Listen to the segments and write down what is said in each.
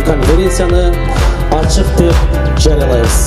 konferensiyani açık deb жариялайбыз.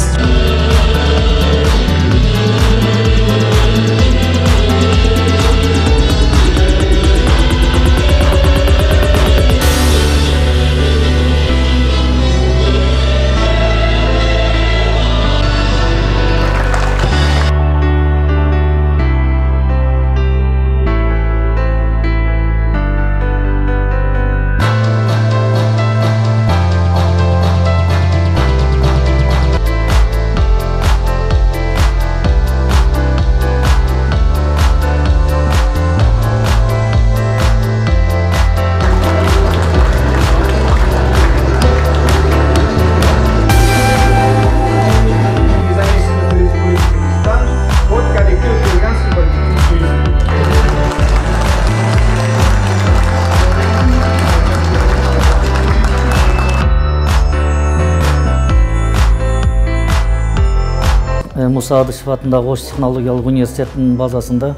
Musa Adышев атындағы Ош технологиялық университетінің базасында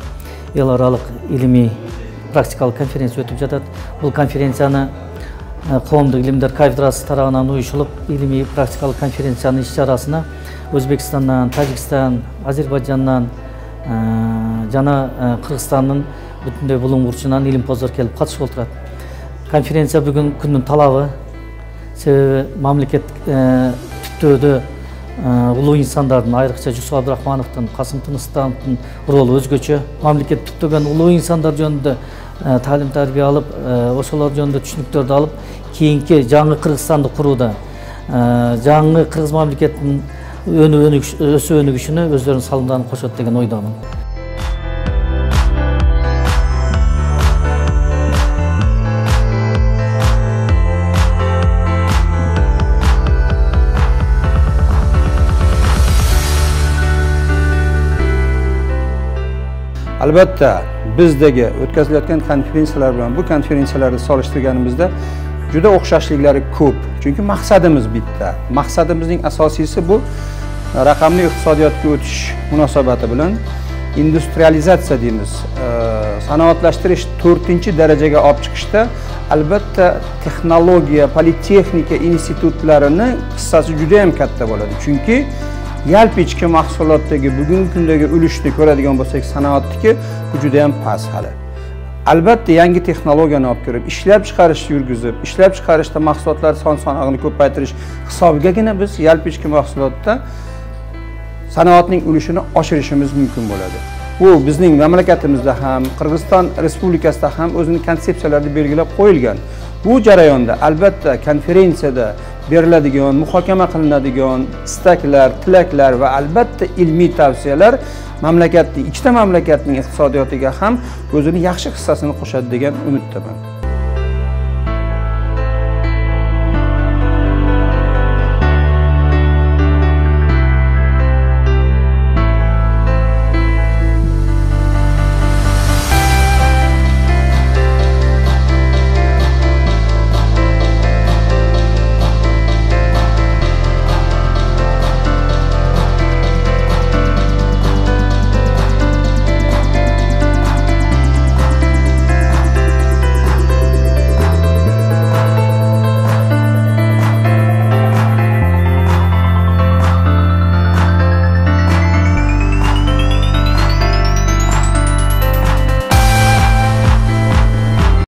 ел аралық илими практикалық конференция өтіп жатады. Бұл конференцияны қоғамдық илимдер кафедрасы тарағынан ұйышылып, илими практикалық конференцияның іс-шарасына Өзбекстаннан, Тәжікстан, Азербайджаннан, жана Қырғызстанның бүтіндей бұлың бұрчынан илимпоздар келіп қатысып отырады. Конференция бүгін күннің талабы, себебі мамлекет түптөөдө улуу инсандардын, айрыкча Жусуп Абдрахмановдун, Касым Тыныстановдун ролу өзгөчө. Мамлекет түптөгөн улуу инсандар жөнүндө талим-тарбия алып, ошолор жөнүндө түшүнүктөрдү алып, кийинки жаңы Кыргызстанды курууда, жаңы Кыргыз мамлекетинин өсүү өнүгүшүнө өздөрүнүн салымдарын кошот деген ойдомун. Albatta bizdagi o'tkazilayotgan konferensiyalar bilan bu konferensiyalarni solishtirganimizda juda o'xshashliklari ko'p. Chunki maqsadimiz bitta. Maqsadimizning asosiysi bu raqamli iqtisodiyotga o'tish munosabati bilan industrializatsiya deymiz. Sanoatlashtirish 4-darajaga olib chiqishda albatta texnologiya, politexnika institutlarini hissasi juda ham katta bo'ladi. Chunki yalpi ichki mahsulotdagi bugungi kundagi ulushni ko'radigan bo'lsak, sanoatniki bu juda ham past hali. Albatta yangi texnologiyani olib kirib, ishlab chiqarish yurgizib, ishlab chiqarishda mahsulotlar son-sanog'ini ko'paytirish hisobigagina biz yalpi ichki mahsulotda sanoatning ulushini oshirishimiz mumkin bo'ladi. Bu bizning mamlakatimizda ham, Qirg'iziston Respublikasida ham o'zining konsepsiyalarida belgilab qo'yilgan. Bu jarayonda albatta konferensiyada beriladigan, muhokama qilinadigan istaklar, tilaklar va albatta ilmiy tavsiyalar ikkita mamlakatning iqtisodiyotiga ham o'zining yaxshi hissasini qo'shadi degan umiddaman.